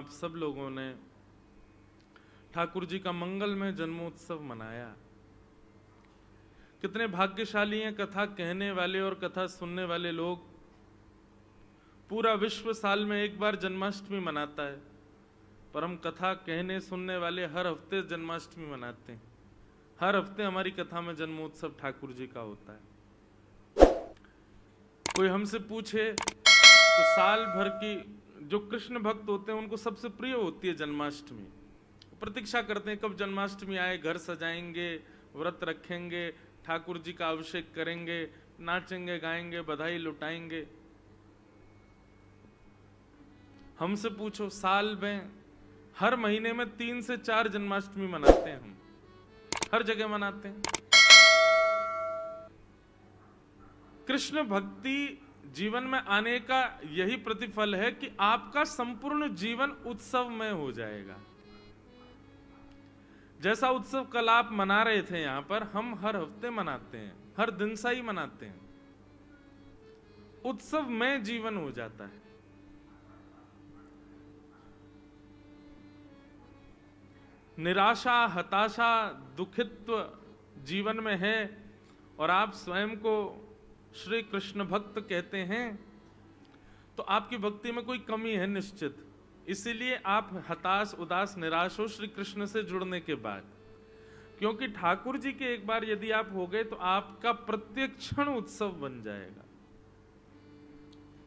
आप सब लोगों ने ठाकुर जी का मंगलमय जन्मोत्सव मनाया। कितने भाग्यशाली हैं कथा कहने वाले और कथा सुनने वाले लोग। पूरा विश्व साल में एक बार जन्माष्टमी मनाता है, पर हम कथा कहने सुनने वाले हर हफ्ते जन्माष्टमी मनाते हैं। हर हफ्ते हमारी कथा में जन्मोत्सव ठाकुर जी का होता है। कोई हमसे पूछे तो साल भर की जो कृष्ण भक्त होते हैं उनको सबसे प्रिय होती है जन्माष्टमी। प्रतीक्षा करते हैं कब जन्माष्टमी आए, घर सजाएंगे, व्रत रखेंगे, ठाकुर जी का अभिषेक करेंगे, नाचेंगे गाएंगे, बधाई लुटाएंगे। हमसे पूछो साल में हर महीने में 3 से 4 जन्माष्टमी मनाते हैं, हम हर जगह मनाते हैं। कृष्ण भक्ति जीवन में आने का यही प्रतिफल है कि आपका संपूर्ण जीवन उत्सव में हो जाएगा। जैसा उत्सव कल आप मना रहे थे यहां पर, हम हर हफ्ते मनाते हैं, हर दिन सा ही मनाते हैं। उत्सव में जीवन हो जाता है। निराशा, हताशा, दुखित्व जीवन में है और आप स्वयं को श्री कृष्ण भक्त कहते हैं, तो आपकी भक्ति में कोई कमी है निश्चित। इसीलिए आप हताश, उदास, निराश हो श्री कृष्ण से जुड़ने के बाद, क्योंकि ठाकुर जी के एक बार यदि आप हो गए तो आपका प्रत्येक क्षण उत्सव बन जाएगा।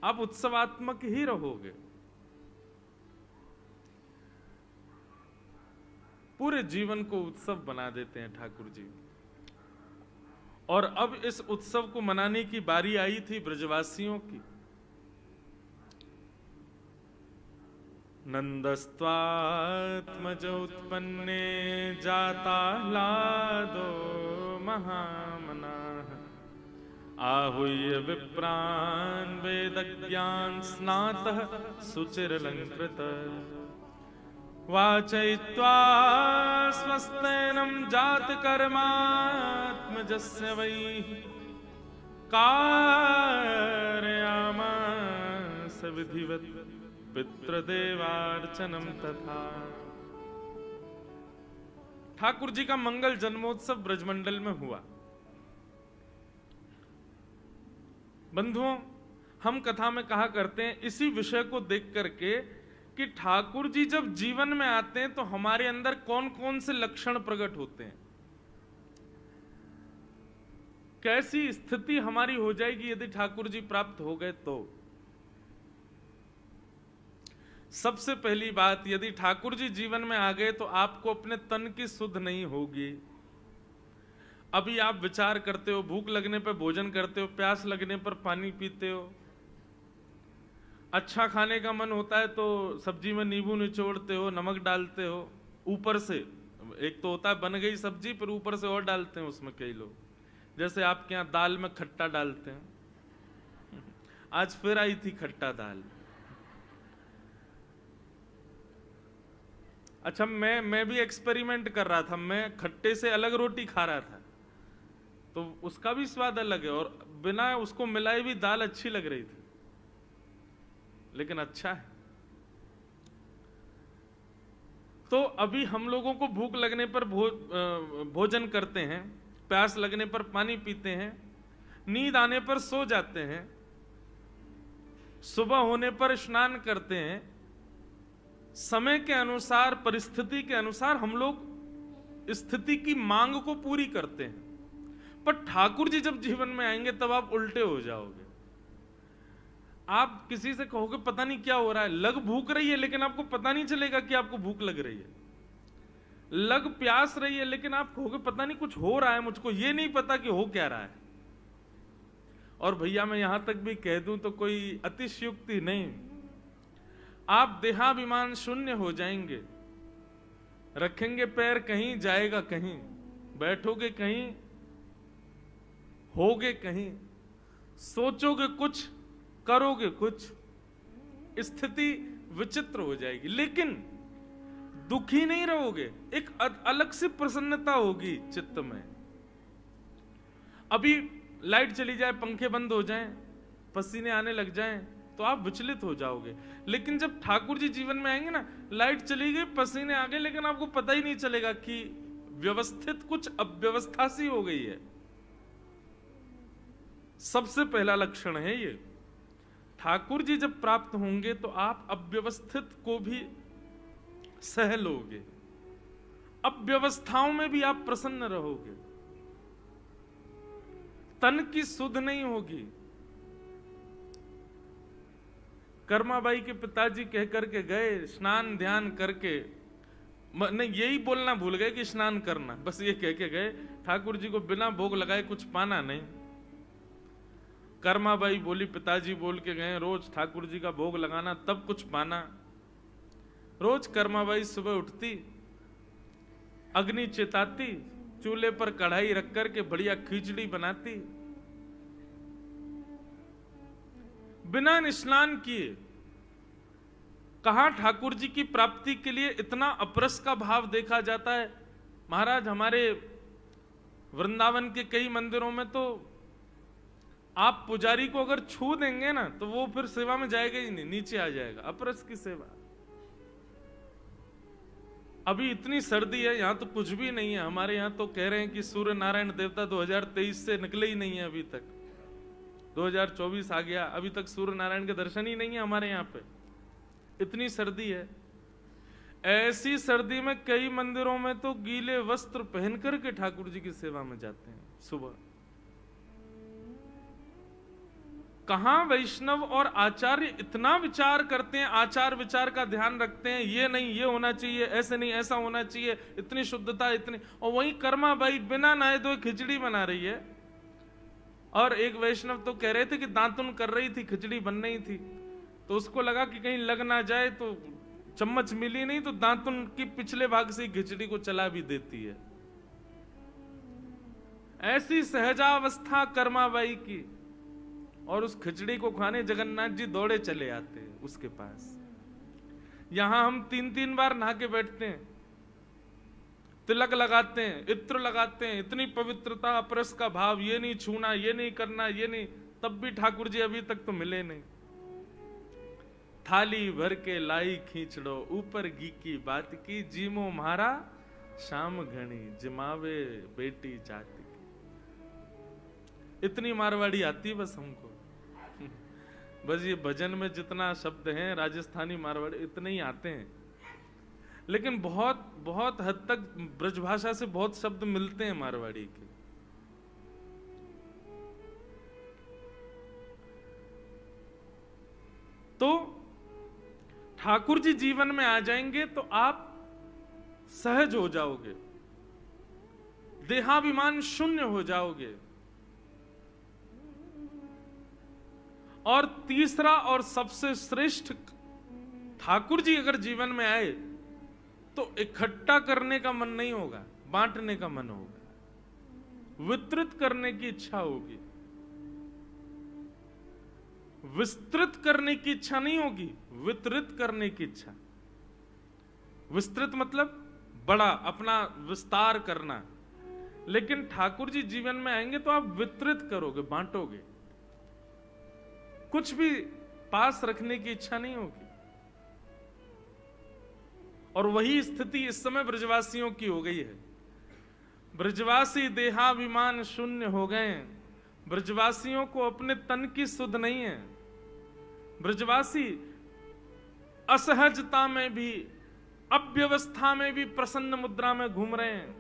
आप उत्सवात्मक ही रहोगे। पूरे जीवन को उत्सव बना देते हैं ठाकुर जी। और अब इस उत्सव को मनाने की बारी आई थी ब्रजवासियों की। नंदस्त्वात्मज उत्पन्ने जाता ह्लादो महामनाः आहूय विप्रान् वेदज्ञान् स्नातः सुचिरलंकृतः वाचयित्वा स्वस्तेनं जातकर्मात्मजस्य वै कारयामास विधिवत् पितृदेवार्चनं तथा। ठाकुर जी का मंगल जन्मोत्सव ब्रजमंडल में हुआ। बंधुओं, हम कथा में कहा करते हैं इसी विषय को देख करके कि ठाकुर जी जब जीवन में आते हैं तो हमारे अंदर कौन कौन से लक्षण प्रकट होते हैं, कैसी स्थिति हमारी हो जाएगी यदि ठाकुर जी प्राप्त हो गए तो। सबसे पहली बात, यदि ठाकुर जी जीवन में आ गए तो आपको अपने तन की सुध नहीं होगी। अभी आप विचार करते हो, भूख लगने पर भोजन करते हो, प्यास लगने पर पानी पीते हो, अच्छा खाने का मन होता है तो सब्जी में नींबू निचोड़ते हो, नमक डालते हो ऊपर से। एक तो होता है बन गई सब्जी, फिर ऊपर से और डालते हैं उसमें कई लोग, जैसे आपके यहाँ दाल में खट्टा डालते हैं। आज फिर आई थी खट्टा दाल। अच्छा, मैं भी एक्सपेरिमेंट कर रहा था। मैं खट्टे से अलग रोटी खा रहा था तो उसका भी स्वाद अलग है, और बिना उसको मिलाए भी दाल अच्छी लग रही थी, लेकिन अच्छा है। तो अभी हम लोगों को भूख लगने पर भोजन करते हैं, प्यास लगने पर पानी पीते हैं, नींद आने पर सो जाते हैं, सुबह होने पर स्नान करते हैं। समय के अनुसार, परिस्थिति के अनुसार हम लोग स्थिति की मांग को पूरी करते हैं। पर ठाकुर जी जब जीवन में आएंगे तब आप उल्टे हो जाओगे। आप किसी से कहोगे पता नहीं क्या हो रहा है, लग भूख रही है लेकिन आपको पता नहीं चलेगा कि आपको भूख लग रही है। लग प्यास रही है लेकिन आप कहोगे पता नहीं कुछ हो रहा है, मुझको ये नहीं पता कि हो क्या रहा है। और भैया मैं यहां तक भी कह दूं तो कोई अतिशयोक्ति नहीं, आप देहाभिमान शून्य हो जाएंगे। रखेंगे पैर कहीं, जाएगा कहीं, बैठोगे कहीं, होगे कहीं, सोचोगे कुछ, करोगे कुछ, स्थिति विचित्र हो जाएगी। लेकिन दुखी नहीं रहोगे, एक अलग सी प्रसन्नता होगी चित्त में। अभी लाइट चली जाए, पंखे बंद हो जाएं, पसीने आने लग जाएं, तो आप विचलित हो जाओगे। लेकिन जब ठाकुर जी जीवन में आएंगे ना, लाइट चली गई, पसीने आ गए, लेकिन आपको पता ही नहीं चलेगा कि व्यवस्थित कुछ अव्यवस्था सी हो गई है। सबसे पहला लक्षण है ये। ठाकुर जी जब प्राप्त होंगे तो आप अव्यवस्थित को भी सह लोगे, अव्यवस्थाओं में भी आप प्रसन्न रहोगे, तन की सुध नहीं होगी। कर्माबाई के पिताजी कह करके गए, स्नान ध्यान करके, नहीं यही बोलना भूल गए कि स्नान करना, बस ये कह के गए, ठाकुर जी को बिना भोग लगाए कुछ पाना नहीं। कर्माबाई बोली, पिताजी बोल के गए रोज ठाकुर जी का भोग लगाना तब कुछ पाना। रोज कर्माबाई सुबह उठती, अग्नि चिताती, चूल्हे पर कढ़ाई रख करके बढ़िया खिचड़ी बनाती, बिना स्नान किए। कहा ठाकुर जी की प्राप्ति के लिए इतना अपरस का भाव देखा जाता है। महाराज हमारे वृंदावन के कई मंदिरों में तो आप पुजारी को अगर छू देंगे ना तो वो फिर सेवा में जाएगा ही नहीं, नीचे आ जाएगा। अपरस की सेवा। अभी इतनी सर्दी है, यहां तो कुछ भी नहीं है। हमारे यहां तो कह रहे हैं कि सूर्य नारायण देवता 2023 से निकले ही नहीं है अभी तक। 2024 आ गया, अभी तक सूर्य नारायण के दर्शन ही नहीं है हमारे यहाँ पे, इतनी सर्दी है। ऐसी सर्दी में कई मंदिरों में तो गीले वस्त्र पहन करके ठाकुर जी की सेवा में जाते हैं सुबह। कहां वैष्णव और आचार्य इतना विचार करते हैं, आचार विचार का ध्यान रखते हैं, ये नहीं ये होना चाहिए, ऐसे नहीं ऐसा होना चाहिए, इतनी शुद्धता इतनी। और वही कर्माबाई बिना नहाए धोए खिचड़ी बना रही है। और एक वैष्णव तो कह रहे थे कि दातुन कर रही थी, खिचड़ी बन नहीं थी, तो उसको लगा कि कहीं लग ना जाए, तो चम्मच मिली नहीं तो दातुन की पिछले भाग से खिचड़ी को चला भी देती है। ऐसी सहजावस्था कर्माबाई की। और उस खिचड़ी को खाने जगन्नाथ जी दौड़े चले आते हैं उसके पास। यहां हम 3-3 बार नहा के बैठते हैं, तिलक लगाते हैं, इत्र लगाते हैं, इतनी पवित्रता, अपरस का भाव, ये नहीं छूना, ये नहीं करना, ये नहीं, तब भी ठाकुर जी अभी तक तो मिले नहीं। थाली भर के लाई खींचड़ो, ऊपर घी की बात की, जीमो म्हारा शाम घनी, जिमावे बेटी जाति की। इतनी मारवाड़ी आती है बस हमको। बस ये भजन में जितना शब्द हैं राजस्थानी मारवाड़ी इतने ही आते हैं, लेकिन बहुत बहुत हद तक ब्रजभाषा से बहुत शब्द मिलते हैं मारवाड़ी के। तो ठाकुर जी जीवन में आ जाएंगे तो आप सहज हो जाओगे, देहाभिमान शून्य हो जाओगे। और तीसरा और सबसे श्रेष्ठ, ठाकुर जी अगर जीवन में आए तो इकट्ठा करने का मन नहीं होगा, बांटने का मन होगा, वितरित करने की इच्छा होगी। विस्तृत करने की इच्छा नहीं होगी, वितरित करने की इच्छा। विस्तृत मतलब बड़ा, अपना विस्तार करना। लेकिन ठाकुर जी जीवन में आएंगे तो आप वितरित करोगे, बांटोगे, कुछ भी पास रखने की इच्छा नहीं होगी। और वही स्थिति इस समय ब्रजवासियों की हो गई है। ब्रजवासी देहाभिमान शून्य हो गए। ब्रजवासियों को अपने तन की सुध नहीं है। ब्रजवासी असहजता में भी, अव्यवस्था में भी प्रसन्न मुद्रा में घूम रहे हैं।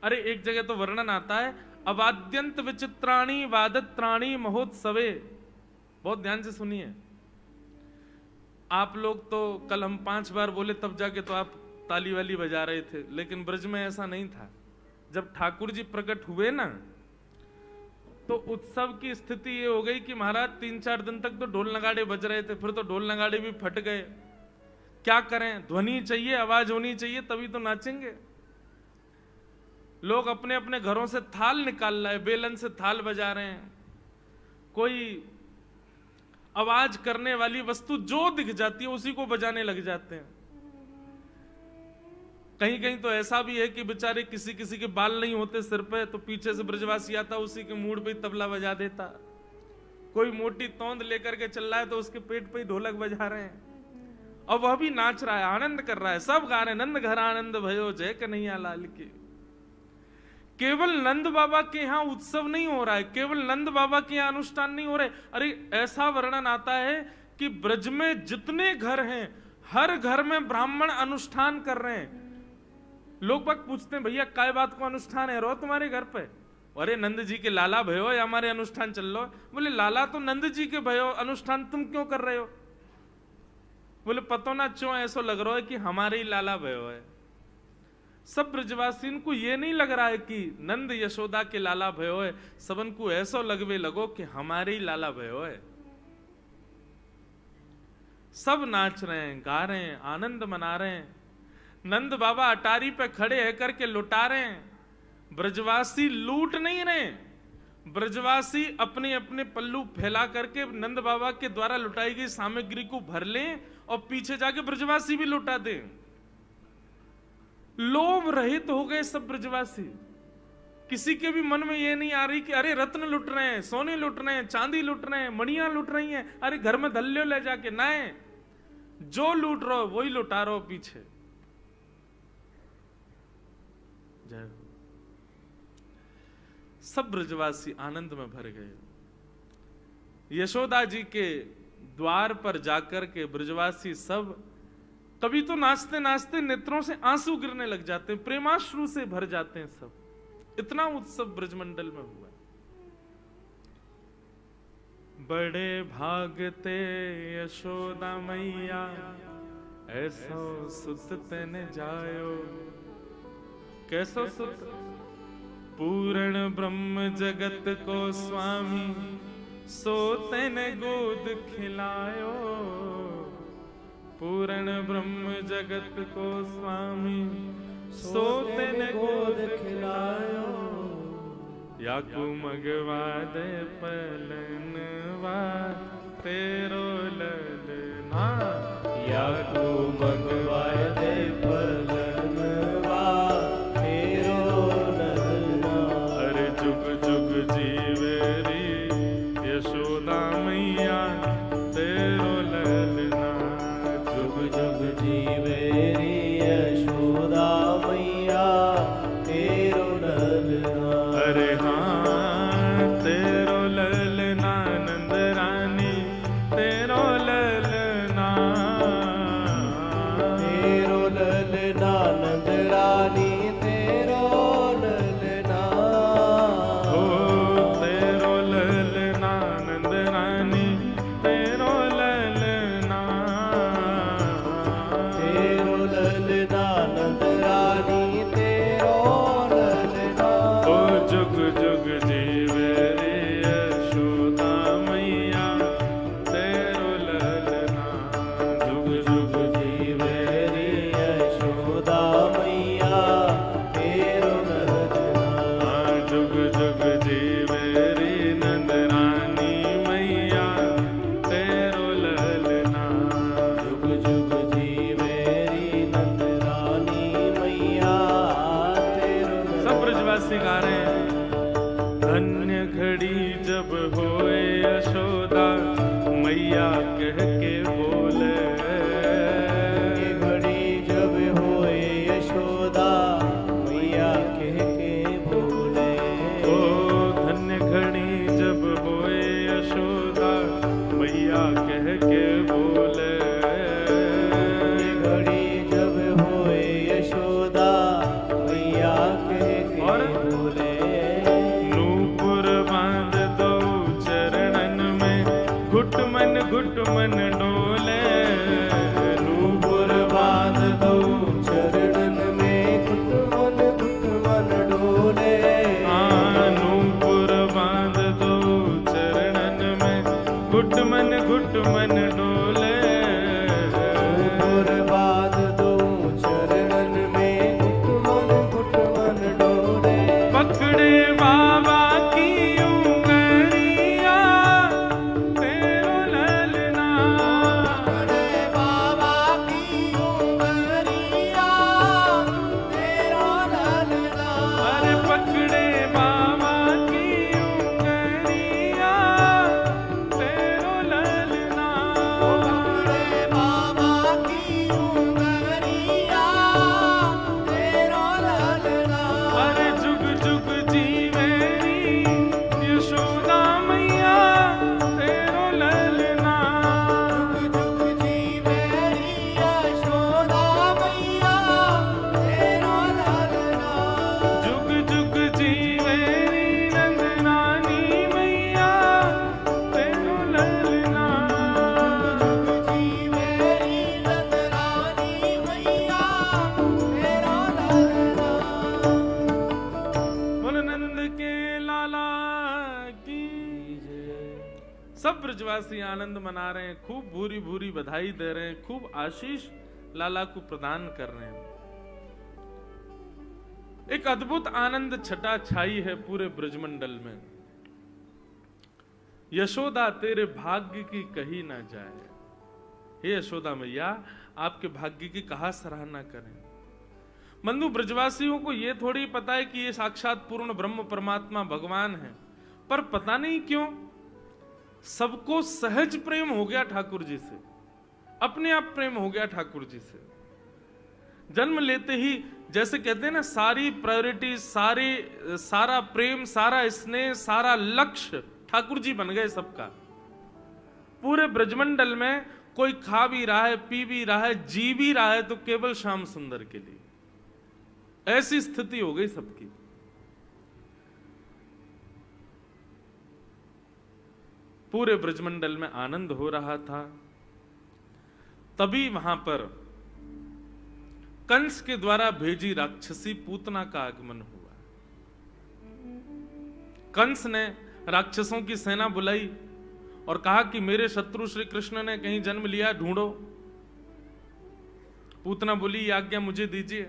अरे एक जगह तो वर्णन आता है, अवाद्यंत विचित्राणी वादत्राणी महोत्सवे। बहुत ध्यान से सुनिए। आप लोग तो कल हम 5 बार बोले तब जाके तो आप ताली वाली बजा रहे थे, लेकिन ब्रज में ऐसा नहीं था। जब ठाकुर जी प्रकट हुए ना तो उत्सव की स्थिति ये हो गई कि महाराज 3-4 दिन तक तो ढोल नगाड़े बज रहे थे, फिर तो ढोल नगाड़े भी फट गए। क्या करें, ध्वनि चाहिए, आवाज होनी चाहिए, तभी तो नाचेंगे। लोग अपने अपने घरों से थाल निकाल रहे, बेलन से थाल बजा रहे हैं। कोई आवाज करने वाली वस्तु जो दिख जाती है उसी को बजाने लग जाते हैं। कहीं कहीं तो ऐसा भी है कि बेचारे किसी किसी के बाल नहीं होते सिर पे, तो पीछे से ब्रजवासी आता, उसी के मूड पे तबला बजा देता। कोई मोटी तोंद लेकर के चल रहा है तो उसके पेट पे ही ढोलक बजा रहे हैं, और वह भी नाच रहा है, आनंद कर रहा है, सब गा रहे हैं, नंद घर आनंद भयो जय कन्हैया लाल की। केवल नंद बाबा के यहाँ उत्सव नहीं हो रहा है, केवल नंद बाबा के यहाँ अनुष्ठान नहीं हो रहे। अरे ऐसा वर्णन आता है कि ब्रज में जितने घर हैं हर घर में ब्राह्मण अनुष्ठान कर रहे हैं। लोग बाग पूछते हैं भैया काय बात को अनुष्ठान है रो तुम्हारे घर पे? अरे नंद जी के लाला भयो या हमारे अनुष्ठान चल लो। बोले लाला तो नंद जी के भयो, अनुष्ठान तुम क्यों कर रहे हो? बोले पतो ना क्यों ऐसा लग रहा है कि हमारे ही लाला भयो है। सब ब्रजवासियों को ये नहीं लग रहा है कि नंद यशोदा के लाला भयो है, सबन को ऐसा लगवे लगो कि हमारे ही लाला भयो है। सब नाच रहे हैं, गा रहे हैं, आनंद मना रहे हैं। नंद बाबा अटारी पे खड़े है करके लुटा रहे हैं। ब्रजवासी लूट नहीं रहे, ब्रजवासी अपने अपने पल्लू फैला करके नंद बाबा के द्वारा लुटाई गई सामग्री को भर लें और पीछे जाके ब्रजवासी भी लुटा दें। लोभ रहित हो गए सब ब्रजवासी। किसी के भी मन में ये नहीं आ रही कि अरे रत्न लुट रहे हैं, सोने लुट रहे हैं, चांदी लुट रहे हैं, मणियां लुट रही हैं, अरे घर में धल्ले ले जाके। नहीं, जो लूट रहो वही लुटा रहो पीछे। जय। सब ब्रजवासी आनंद में भर गए। यशोदा जी के द्वार पर जाकर के ब्रजवासी सब कभी तो नाचते नाचते नेत्रों से आंसू गिरने लग जाते हैं, प्रेमाश्रु से भर जाते हैं सब। इतना उत्सव ब्रजमंडल में हुआ। बड़े भागते यशोदा मैया ऐसो सुत तेने जायो। कैसो सुत? पूर्ण ब्रह्म जगत को स्वामी सो तेने गोद खिलायो। पूर्ण ब्रह्म जगत को स्वामी सो तेने गोद खिलायो। याकू मगवा दे पलनवा तेरो ललना। याकू मगवा दे पलनवा तेरो ललना। अरे जुग जुग जीवेरी यशोदा मैया तेरो ललना। जुग जुग जीवेरी यशोदा मैया तेरो ललना। अरे हाँ तेरो ललना नंद रानी तेरो ललना। तेरो ब्रजवासी आनंद मना रहे हैं, खूब भूरी भूरी बधाई दे रहे हैं, खूब आशीष लाला को प्रदान कर रहे हैं। एक अद्भुत आनंद छटा छाई है पूरे ब्रजमंडल में। यशोदा तेरे भाग्य की कही ना जाए। हे यशोदा मैया, आपके भाग्य की कहा सराहना करें। बंधु, ब्रजवासियों को यह थोड़ी पता है कि ये साक्षात पूर्ण ब्रह्म परमात्मा भगवान है, पर पता नहीं क्यों सबको सहज प्रेम हो गया ठाकुर जी से, अपने आप प्रेम हो गया ठाकुर जी से। जन्म लेते ही जैसे कहते हैं ना, सारी प्रायोरिटी, सारा प्रेम, सारा स्नेह, सारा लक्ष्य ठाकुर जी बन गए सबका। पूरे ब्रजमंडल में कोई खा भी रहा है, पी भी रहा है, जी भी रहा है तो केवल श्याम सुंदर के लिए। ऐसी स्थिति हो गई सबकी। पूरे ब्रजमंडल में आनंद हो रहा था। तभी वहां पर कंस के द्वारा भेजी राक्षसी पूतना का आगमन हुआ। कंस ने राक्षसों की सेना बुलाई और कहा कि मेरे शत्रु श्री कृष्ण ने कहीं जन्म लिया, ढूंढो। पूतना बोली, ये आज्ञा मुझे दीजिए।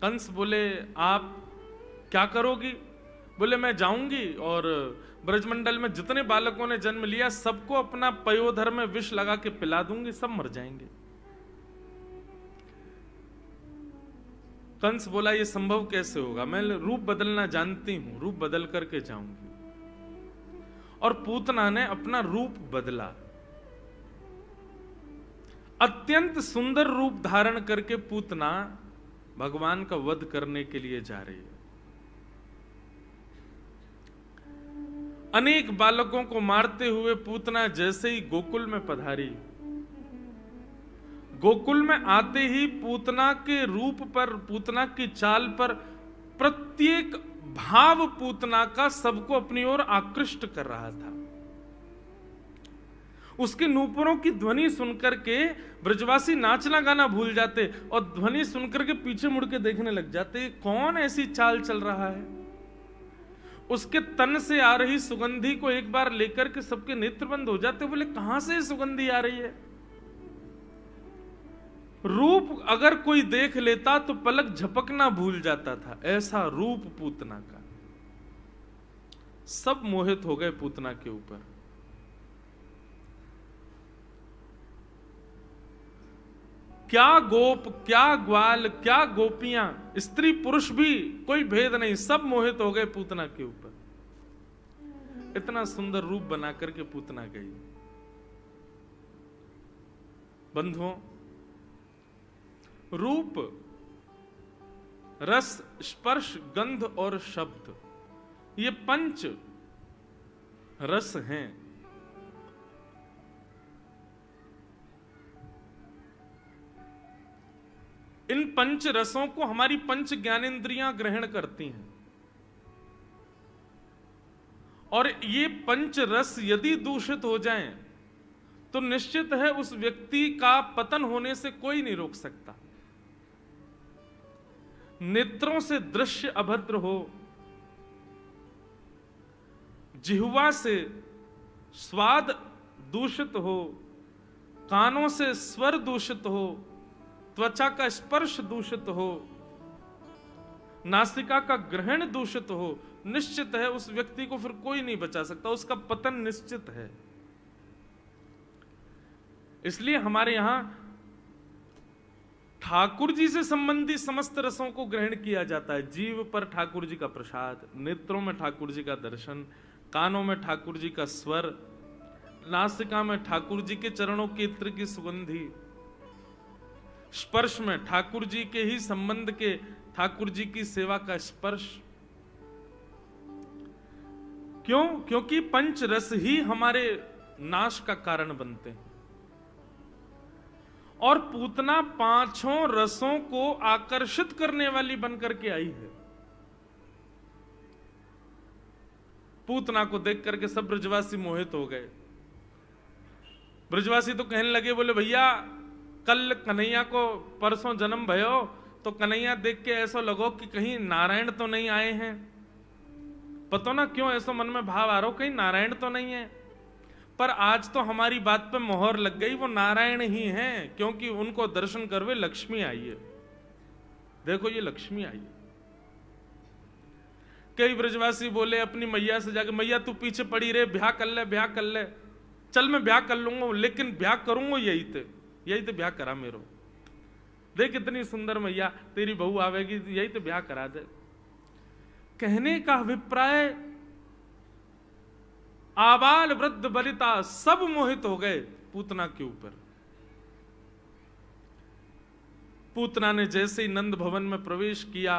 कंस बोले, आप क्या करोगी? बोले, मैं जाऊंगी और ब्रजमंडल में जितने बालकों ने जन्म लिया सबको अपना पयोधर में विष लगा के पिला दूंगी, सब मर जाएंगे। कंस बोला, ये संभव कैसे होगा? मैं रूप बदलना जानती हूं, रूप बदल करके जाऊंगी। और पूतना ने अपना रूप बदला। अत्यंत सुंदर रूप धारण करके पूतना भगवान का वध करने के लिए जा रही है। अनेक बालकों को मारते हुए पूतना जैसे ही गोकुल में पधारी, गोकुल में आते ही पूतना के रूप पर, पूतना की चाल पर प्रत्येक भाव पूतना का सबको अपनी ओर आकृष्ट कर रहा था। उसके नूपुरों की ध्वनि सुनकर के ब्रजवासी नाचना गाना भूल जाते और ध्वनि सुनकर के पीछे मुड़ के देखने लग जाते, कौन ऐसी चाल चल रहा है। उसके तन से आ रही सुगंधी को एक बार लेकर के सबके नेत्र बंद हो जाते, बोले कहां से सुगंधी आ रही है। रूप अगर कोई देख लेता तो पलक झपकना भूल जाता था, ऐसा रूप पूतना का। सब मोहित हो गए पूतना के ऊपर। क्या गोप, क्या ग्वाल, क्या गोपियां, स्त्री पुरुष भी कोई भेद नहीं, सब मोहित हो गए पूतना के ऊपर। इतना सुंदर रूप बना करके पूतना गई। बंधुओं, रूप, रस, स्पर्श, गंध और शब्द, ये पंच रस हैं। इन पंच रसों को हमारी पंच ज्ञानेंद्रियां ग्रहण करती हैं। और ये पंच रस यदि दूषित हो जाएं तो निश्चित है उस व्यक्ति का पतन होने से कोई नहीं रोक सकता। नेत्रों से दृश्य अभद्र हो, जिह्वा से स्वाद दूषित हो, कानों से स्वर दूषित हो, त्वचा का स्पर्श दूषित हो, नासिका का ग्रहण दूषित हो, निश्चित है उस व्यक्ति को फिर कोई नहीं बचा सकता, उसका पतन निश्चित है। इसलिए हमारे यहां ठाकुर जी से संबंधी समस्त रसों को ग्रहण किया जाता है। जीव पर ठाकुर जी का प्रसाद, नेत्रों में ठाकुर जी का दर्शन, कानों में ठाकुर जी का स्वर, नासिका में ठाकुर जी के चरणों के इत्र की सुगंधी, स्पर्श में ठाकुर जी के ही संबंध के ठाकुर जी की सेवा का स्पर्श। क्यों? क्योंकि पंच रस ही हमारे नाश का कारण बनते हैं। और पूतना पांचों रसों को आकर्षित करने वाली बनकर के आई है। पूतना को देख करके सब ब्रजवासी मोहित हो गए। ब्रजवासी तो कहने लगे, बोले भैया कल कन्हैया को परसों जन्म भयो तो कन्हैया देख के ऐसा लगो कि कहीं नारायण तो नहीं आए हैं। पता ना क्यों ऐसा मन में भाव आ रहा हो, कहीं नारायण तो नहीं है। पर आज तो हमारी बात पे मोहर लग गई, वो नारायण ही हैं, क्योंकि उनको दर्शन करवे लक्ष्मी आई है। देखो ये लक्ष्मी आई है। कई ब्रजवासी बोले अपनी मैया से जाके, मैया तू पीछे पड़ी रे, ब्याह कर ले, ब्याह कर ले। चल मैं ब्याह कर लूंगा, लेकिन ब्याह करूंगा यही ते ब्याह करा मेरो। देख इतनी सुंदर मैया, तेरी बहू आवेगी, यही तो ब्याह करा दे। कहने का अभिप्राय आबाल वृद्ध बलिता सब मोहित हो गए पूतना के ऊपर। पूतना ने जैसे ही नंद भवन में प्रवेश किया,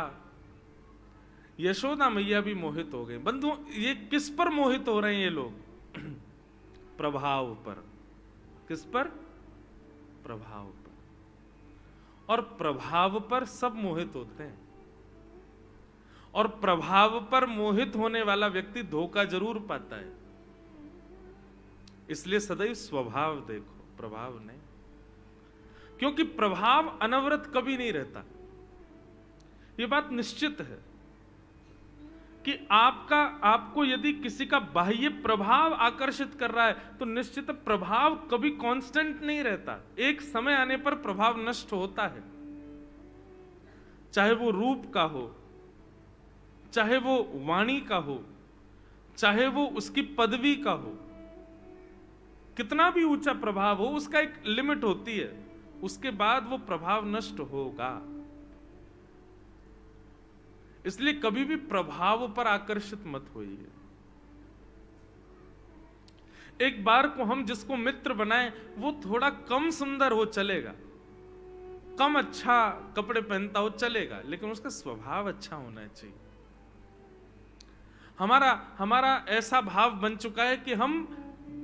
यशोदा मैया भी मोहित हो गए। बंधुओं, ये किस पर मोहित हो रहे हैं ये लोग? प्रभाव पर। किस पर? प्रभाव पर। और प्रभाव पर सब मोहित होते हैं, और प्रभाव पर मोहित होने वाला व्यक्ति धोखा जरूर पाता है। इसलिए सदैव स्वभाव देखो, प्रभाव नहीं, क्योंकि प्रभाव अनवरत कभी नहीं रहता। यह बात निश्चित है कि आपको यदि किसी का बाह्य प्रभाव आकर्षित कर रहा है, तो निश्चित प्रभाव कभी कांस्टेंट नहीं रहता। एक समय आने पर प्रभाव नष्ट होता है, चाहे वो रूप का हो, चाहे वो वाणी का हो, चाहे वो उसकी पदवी का हो। कितना भी ऊंचा प्रभाव हो, उसका एक लिमिट होती है, उसके बाद वो प्रभाव नष्ट होगा। इसलिए कभी भी प्रभाव पर आकर्षित मत होइए। एक बार को हम जिसको मित्र बनाएं, वो थोड़ा कम सुंदर हो चलेगा, कम अच्छा कपड़े पहनता हो चलेगा, लेकिन उसका स्वभाव अच्छा होना चाहिए। हमारा ऐसा भाव बन चुका है कि हम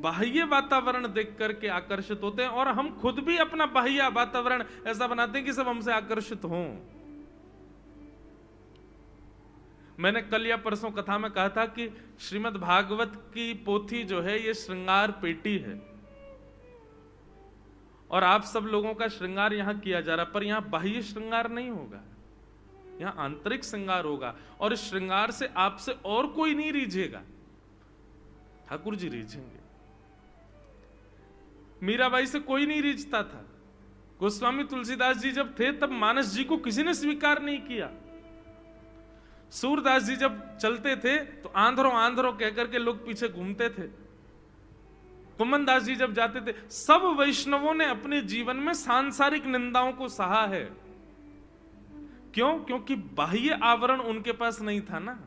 बाह्य वातावरण देख करके आकर्षित होते हैं, और हम खुद भी अपना बाह्य वातावरण ऐसा बनाते हैं कि सब हमसे आकर्षित हों। मैंने कल या परसों कथा में कहा था कि श्रीमद् भागवत की पोथी जो है ये श्रृंगार पेटी है, और आप सब लोगों का श्रृंगार यहां किया जा रहा, पर यहां बाह्य श्रृंगार नहीं होगा, यहां आंतरिक श्रृंगार होगा। और इस श्रृंगार से आपसे और कोई नहीं रीझेगा, ठाकुर जी रीझेंगे। मीराबाई से कोई नहीं रीझता था। गोस्वामी तुलसीदास जी जब थे तब मानस जी को किसी ने स्वीकार नहीं किया। सूरदास जी जब चलते थे तो आंध्रो आंध्रो कहकर के लोग पीछे घूमते थे। कुमन दास जी जब जाते थे, सब वैष्णवों ने अपने जीवन में सांसारिक निंदाओं को सहा है। क्यों? क्योंकि बाह्य आवरण उनके पास नहीं था ना,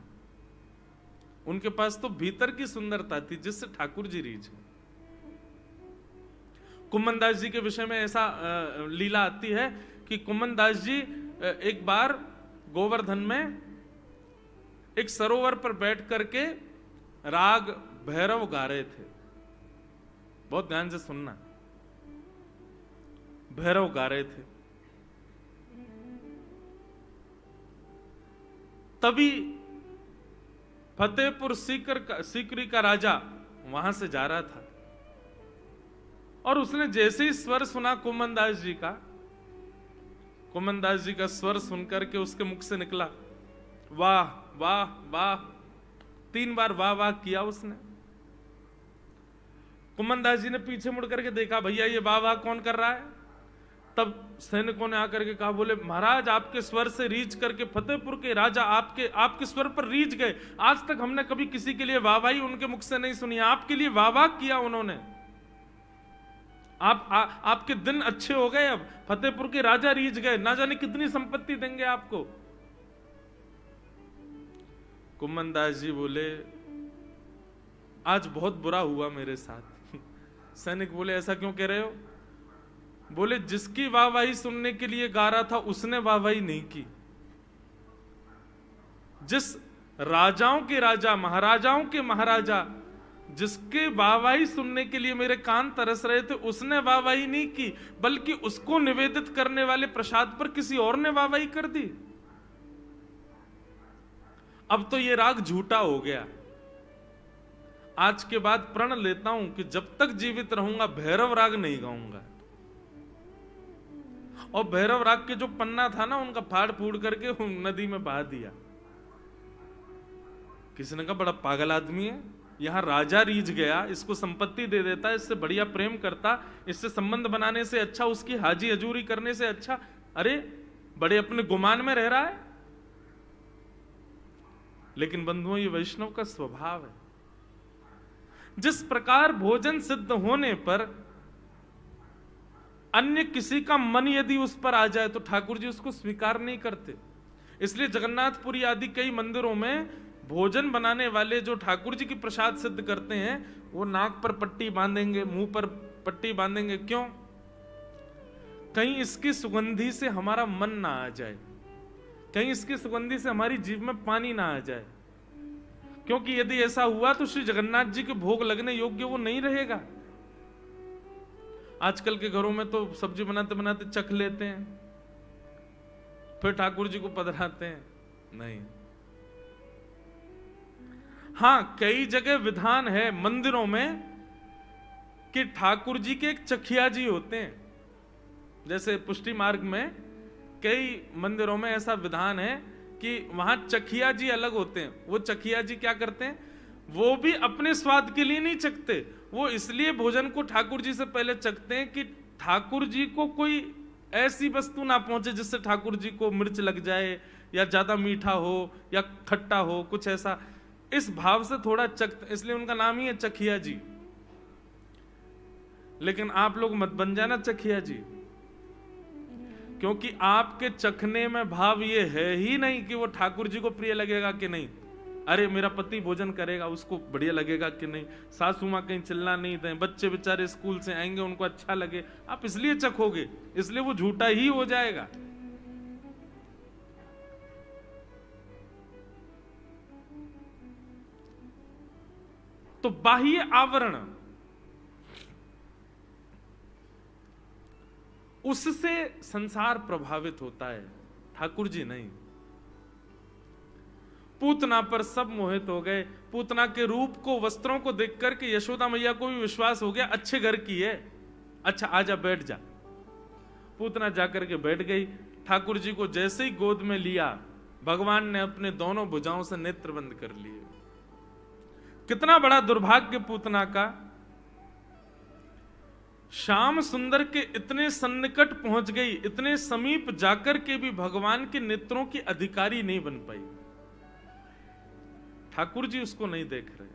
उनके पास तो भीतर की सुंदरता थी जिससे ठाकुर जी रीझे। कुमन दास जी के विषय में ऐसा लीला आती है कि कुमन दास जी एक बार गोवर्धन में एक सरोवर पर बैठ करके राग भैरव गा रहे थे। बहुत ध्यान से सुनना, भैरव गा रहे थे। तभी फतेहपुर सीकरी का राजा वहां से जा रहा था, और उसने जैसे ही स्वर सुना कुमन दास जी का, कुमन दास जी का स्वर सुनकर के उसके मुख से निकला वाह वाह वाह। 3 बार वाह वाह किया उसने। कुमन दास जी ने पीछे मुड़ करके देखा, भैया ये वाह वाह कौन कर रहा है? तब सैनिकों ने आकर के कहा, बोले महाराज आपके स्वर से रीझ करके फतेहपुर के राजा आपके स्वर पर रीझ गए। आज तक हमने कभी किसी के लिए वाह वाही उनके मुख से नहीं सुनी, आपके लिए वाह वाह किया उन्होंने। आपके दिन अच्छे हो गए, अब फतेहपुर के राजा रीझ गए, ना जाने कितनी संपत्ति देंगे आपको। कुमन दास जी बोले आज बहुत बुरा हुआ मेरे साथ। सैनिक बोले ऐसा क्यों कह रहे हो? बोले जिसकी वाहवाही सुनने के लिए गा रहा था उसने वाहवाही नहीं की। जिस राजाओं के राजा, महाराजाओं के महाराजा, जिसके वाहवाही सुनने के लिए मेरे कान तरस रहे थे, उसने वाहवाही नहीं की, बल्कि उसको निवेदित करने वाले प्रसाद पर किसी और ने वाहवाही कर दी। अब तो ये राग झूठा हो गया। आज के बाद प्रण लेता हूं कि जब तक जीवित रहूंगा भैरव राग नहीं गाऊंगा। और भैरव राग के जो पन्ना था ना, उनका फाड़ फूड़ करके नदी में बहा दिया। किसी ने कहा बड़ा पागल आदमी है, यहां राजा रीझ गया, इसको संपत्ति दे देता, इससे बढ़िया प्रेम करता, इससे संबंध बनाने से अच्छा, उसकी हाजी हजूरी करने से अच्छा, अरे बड़े अपने गुमान में रह रहा है। लेकिन बंधुओं, ये वैष्णव का स्वभाव है। जिस प्रकार भोजन सिद्ध होने पर अन्य किसी का मन यदि उस पर आ जाए तो ठाकुर जी उसको स्वीकार नहीं करते। इसलिए जगन्नाथपुरी आदि कई मंदिरों में भोजन बनाने वाले जो ठाकुर जी की प्रसाद सिद्ध करते हैं, वो नाक पर पट्टी बांधेंगे, मुंह पर पट्टी बांधेंगे। क्यों? कहीं इसकी सुगंधी से हमारा मन ना आ जाए, कहीं इसकी सुगंधी से हमारी जीभ में पानी ना आ जाए, क्योंकि यदि ऐसा हुआ तो श्री जगन्नाथ जी के भोग लगने योग्य वो नहीं रहेगा। आजकल के घरों में तो सब्जी बनाते बनाते चख लेते हैं, फिर ठाकुर जी को पधराते हैं। नहीं, हां, कई जगह विधान है मंदिरों में कि ठाकुर जी के एक चखिया जी होते हैं। जैसे पुष्टि मार्ग में कई मंदिरों में ऐसा विधान है कि वहां चखिया जी अलग होते हैं। वो चखिया जी क्या करते हैं? वो भी अपने स्वाद के लिए नहीं चखते, वो इसलिए भोजन को ठाकुर जी से पहले चखते हैं कि ठाकुर जी को कोई ऐसी वस्तु ना पहुंचे जिससे ठाकुर जी को मिर्च लग जाए, या ज्यादा मीठा हो या खट्टा हो, कुछ ऐसा, इस भाव से थोड़ा चखते, इसलिए उनका नाम ही है चखिया जी। लेकिन आप लोग मत बन जाना चखिया जी, क्योंकि आपके चखने में भाव ये है ही नहीं कि वो ठाकुर जी को प्रिय लगेगा कि नहीं। अरे मेरा पति भोजन करेगा, उसको बढ़िया लगेगा कि नहीं, सासू मां कहीं चिल्ला नहीं दें, बच्चे बेचारे स्कूल से आएंगे उनको अच्छा लगे, आप इसलिए चखोगे, इसलिए वो झूठा ही हो जाएगा। तो बाह्य आवरण, उससे संसार प्रभावित होता है, ठाकुर जी नहीं। पूतना पर सब मोहित हो गए। पूतना के रूप को, वस्त्रों को देख करके यशोदा मैया को भी विश्वास हो गया, अच्छे घर की है, अच्छा आजा बैठ जा। पूतना जाकर के बैठ गई। ठाकुर जी को जैसे ही गोद में लिया, भगवान ने अपने दोनों भुजाओं से नेत्र बंद कर लिए। कितना बड़ा दुर्भाग्य पूतना का। श्याम सुंदर के इतने सन्निकट पहुंच गई, इतने समीप जाकर के भी भगवान के नेत्रों की अधिकारी नहीं बन पाई। ठाकुर जी उसको नहीं देख रहे।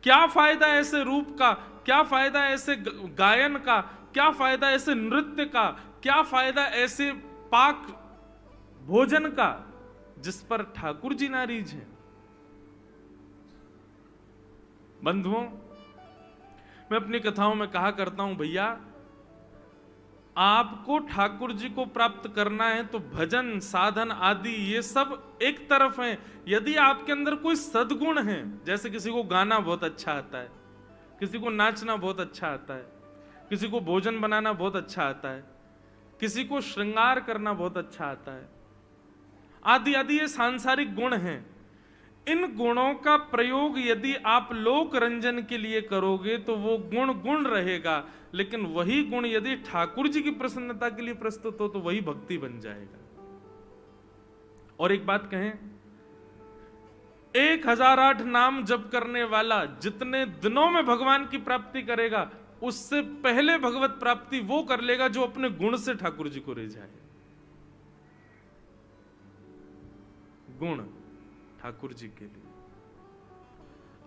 क्या फायदा ऐसे रूप का, क्या फायदा ऐसे गायन का, क्या फायदा ऐसे नृत्य का, क्या फायदा ऐसे पाक भोजन का जिस पर ठाकुर जी नारीज हैं। बंधुओं, मैं अपनी कथाओं में कहा करता हूं, भैया आपको ठाकुर जी को प्राप्त करना है तो भजन साधन आदि ये सब एक तरफ है। यदि आपके अंदर कोई सद्गुण है, जैसे किसी को गाना बहुत अच्छा आता है, किसी को नाचना बहुत अच्छा आता है, किसी को भोजन बनाना बहुत अच्छा आता है, किसी को श्रृंगार करना बहुत अच्छा आता है, आदि आदि ये सांसारिक गुण हैं। इन गुणों का प्रयोग यदि आप लोक रंजन के लिए करोगे तो वो गुण गुण रहेगा, लेकिन वही गुण यदि ठाकुर जी की प्रसन्नता के लिए प्रस्तुत हो तो वही भक्ति बन जाएगा। और एक बात कहें, 1008 नाम जप करने वाला जितने दिनों में भगवान की प्राप्ति करेगा, उससे पहले भगवत प्राप्ति वो कर लेगा जो अपने गुण से ठाकुर जी को रिझाए। गुण ठाकुर जी के लिए,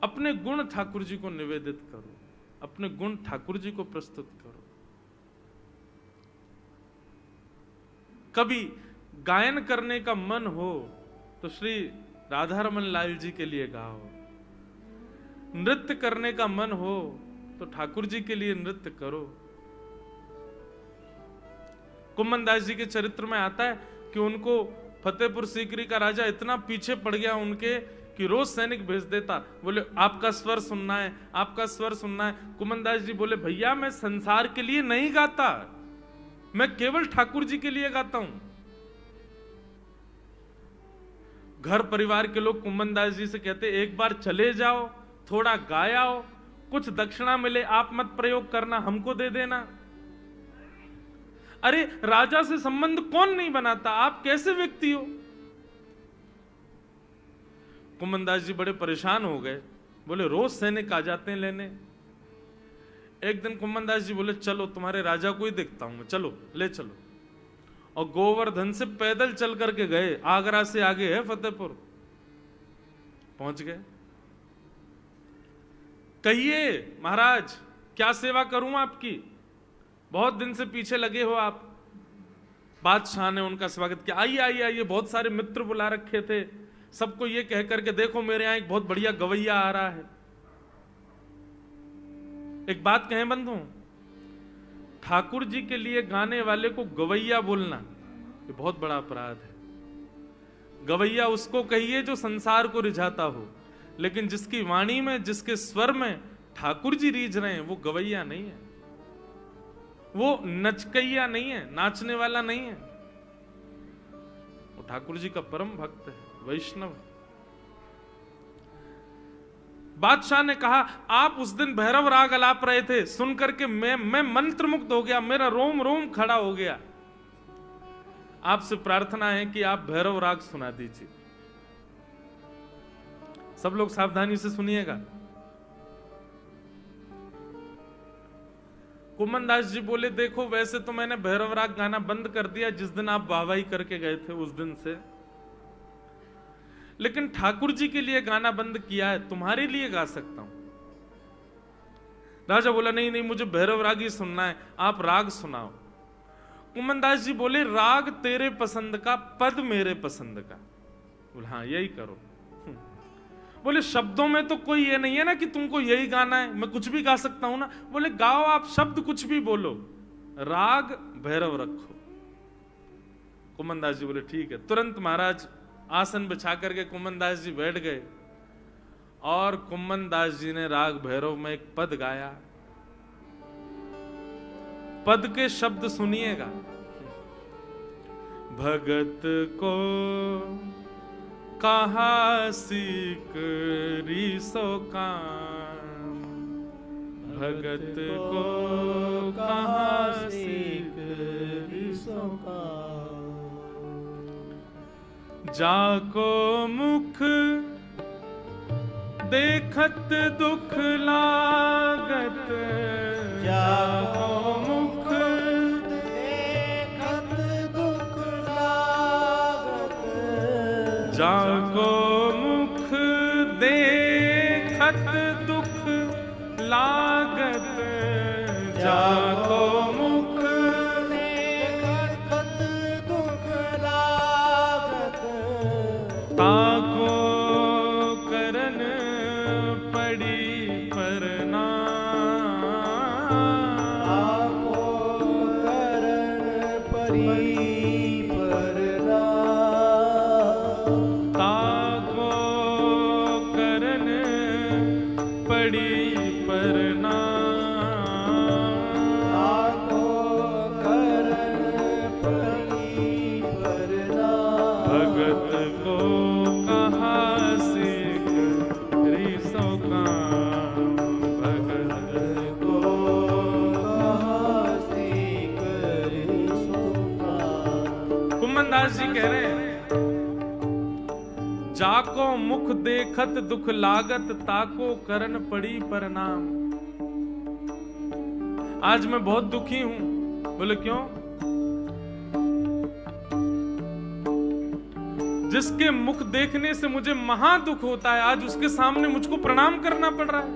अपने गुण ठाकुर जी को निवेदित करो, अपने गुण ठाकुर जी को प्रस्तुत करो। कभी गायन करने का मन हो तो श्री राधा रमन लाल जी के लिए गाओ, नृत्य करने का मन हो तो ठाकुर जी के लिए नृत्य करो। कुम्मन दास जी के चरित्र में आता है कि उनको फतेहपुर सीकरी का राजा इतना पीछे पड़ गया उनके कि रोज सैनिक भेज देता, बोले आपका स्वर सुनना है, आपका स्वर सुनना है। कुम्मन दास जी बोले, भैया मैं संसार के लिए नहीं गाता, मैं केवल ठाकुर जी के लिए गाता हूं। घर परिवार के लोग कुम्मन दास जी से कहते, एक बार चले जाओ, थोड़ा गायाओ, कुछ दक्षिणा मिले, आप मत प्रयोग करना, हमको दे देना। अरे राजा से संबंध कौन नहीं बनाता, आप कैसे व्यक्ति हो। कुम्मन दास जी बड़े परेशान हो गए, बोले रोज सैनिक आ जाते हैं लेने। एक दिन कुम्मन दास जी बोले चलो तुम्हारे राजा को ही देखता हूं मैं, चलो ले चलो। और गोवर्धन से पैदल चल करके गए, आगरा से आगे है फतेहपुर, पहुंच गए। कहिए महाराज क्या सेवा करूं आपकी, बहुत दिन से पीछे लगे हो आप। बादशाह ने उनका स्वागत किया, आइए आइए आइए, बहुत सारे मित्र बुला रखे थे, सबको ये कह करके देखो मेरे यहां एक बहुत बढ़िया गवैया आ रहा है। एक बात कहें बंधु, ठाकुर जी के लिए गाने वाले को गवैया बोलना ये बहुत बड़ा अपराध है। गवैया उसको कहिए जो संसार को रिझाता हो, लेकिन जिसकी वाणी में, जिसके स्वर में ठाकुर जी रीझ रहे हैं, वो गवैया नहीं है, वो नचकैया नहीं है, नाचने वाला नहीं है, वो ठाकुर जी का परम भक्त है, वैष्णव है। बादशाह ने कहा आप उस दिन भैरव राग अलाप रहे थे, सुन करके मैं मंत्र मुग्ध हो गया, मेरा रोम रोम खड़ा हो गया। आपसे प्रार्थना है कि आप भैरव राग सुना दीजिए। सब लोग सावधानी से सुनिएगा। कुम्मन दास जी बोले देखो वैसे तो मैंने भैरव राग गाना बंद कर दिया जिस दिन आप वाहवाही करके गए थे उस दिन से, लेकिन ठाकुर जी के लिए गाना बंद किया है, तुम्हारे लिए गा सकता हूं। राजा बोला नहीं नहीं मुझे भैरव राग ही सुनना है, आप राग सुनाओ। कुम्मन दास जी बोले राग तेरे पसंद का, पद मेरे पसंद का। बोले हाँ यही करो। बोले शब्दों में तो कोई ये नहीं है ना कि तुमको यही गाना है, मैं कुछ भी गा सकता हूं ना। बोले गाओ आप, शब्द कुछ भी बोलो, राग भैरव रखो। कुम्मन दास जी बोले ठीक है। तुरंत महाराज आसन बिछा करके कुम्मन दास जी बैठ गए और कुम्मन दास जी ने राग भैरव में एक पद गाया। पद के शब्द सुनिएगा। भगत को कहा सीख रीसो काम, भगत को कहा सीख रीसो काम, जाको मुख देखत दुख लागत, जाको मुख देखत दुख लागत, जाको मुख देखत दुख लागत, जाको मुख देखत दुख लागत, ताको करन पड़ी परना, ताको करन पड़ी परना, ताको करन पड़ी परना, ताको करन पड़ी परना, भगत को कहा सीख रीसो काम, भगत को कहा सीख रीसो काम। कुम्मन दास जी कह रहे हैं जाको मुख देखत दुख लागत, ताको करन पड़ी परनाम। आज मैं बहुत दुखी हूं। बोले क्यों? जिसके मुख देखने से मुझे महा दुख होता है, आज उसके सामने मुझको प्रणाम करना पड़ रहा है।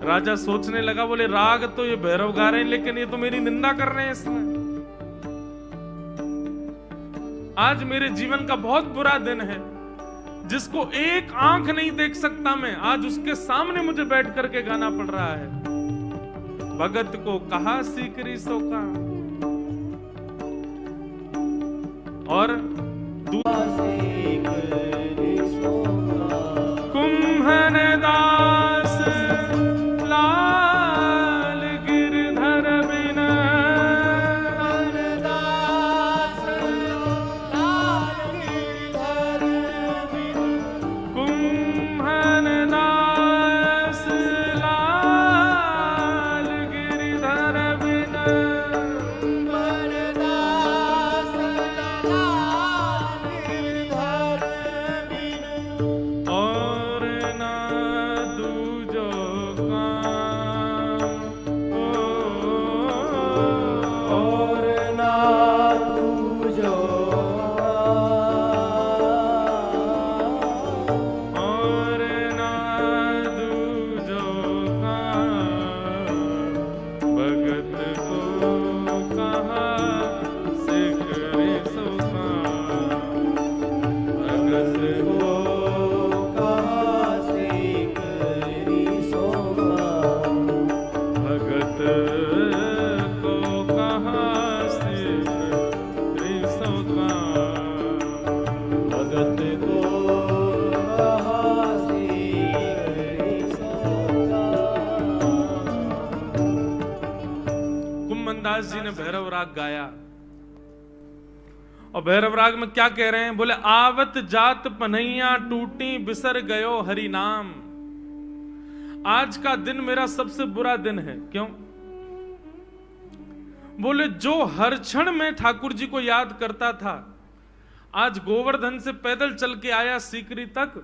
राजा सोचने लगा, बोले राग तो ये भैरव गा रहे हैं, लेकिन ये तो मेरी निंदा कर रहे हैं इसमें। आज मेरे जीवन का बहुत बुरा दिन है, जिसको एक आंख नहीं देख सकता मैं, आज उसके सामने मुझे बैठ करके गाना पड़ रहा है। भगत को कहा सीख रीसो का, और कुम्भन दास लाल गिरधर बिना, कुम्भन दास लाल गिरधर बिना, कुम्भनदास जी ने भैरव राग गाया। और भैरव राग में क्या कह रहे हैं? बोले आवत जात पनैया टूटी बिसर गयो हरि नाम। आज का दिन मेरा सबसे बुरा दिन है। क्यों? बोले जो हर क्षण में ठाकुर जी को याद करता था, आज गोवर्धन से पैदल चल के आया सीकरी तक,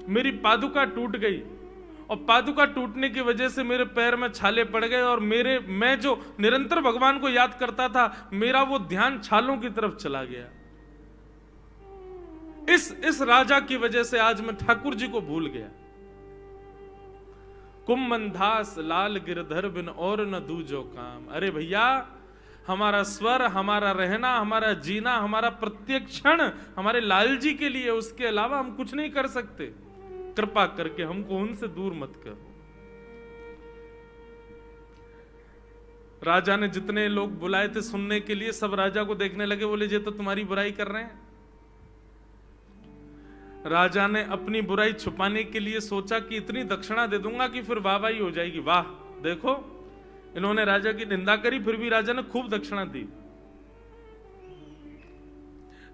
मेरी पादुका टूट गई, और पादुका टूटने की वजह से मेरे पैर में छाले पड़ गए, और मैं जो निरंतर भगवान को याद करता था, मेरा वो ध्यान छालों की तरफ चला गया। इस राजा की वजह से आज मैं ठाकुर जी को भूल गया। कुम्भनदास लाल गिरधर बिन और न दूजो काम। अरे भैया, हमारा स्वर, हमारा रहना, हमारा जीना, हमारा प्रत्येक क्षण हमारे लाल जी के लिए, उसके अलावा हम कुछ नहीं कर सकते। कृपा करके हमको उनसे दूर मत करो। राजा ने जितने लोग बुलाए थे सुनने के लिए, सब राजा को देखने लगे, बोले ये तो तुम्हारी बुराई कर रहे हैं। राजा ने अपनी बुराई छुपाने के लिए सोचा कि इतनी दक्षिणा दे दूंगा कि फिर वाहवाही हो जाएगी। वाह, देखो इन्होंने राजा की निंदा करी, फिर भी राजा ने खूब दक्षिणा दी।